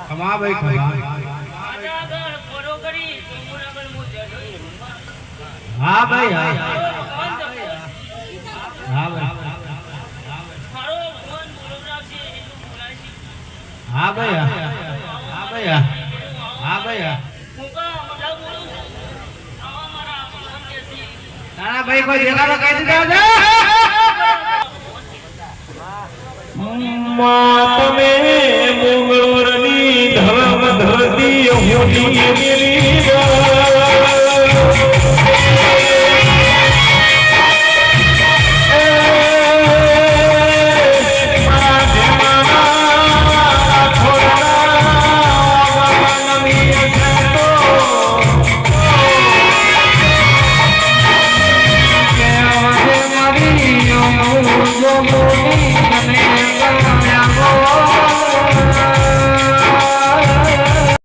ખમા ભાઈ ખમા હા ભાઈ હા હા ભાઈ હા ભાઈ હા ભાઈ હા ભાઈ નાના ભાઈ કોઈ દેખાડો કહી દીધા તમે મંગળોરની ધર્મ ધરતી હોની મેરી Oh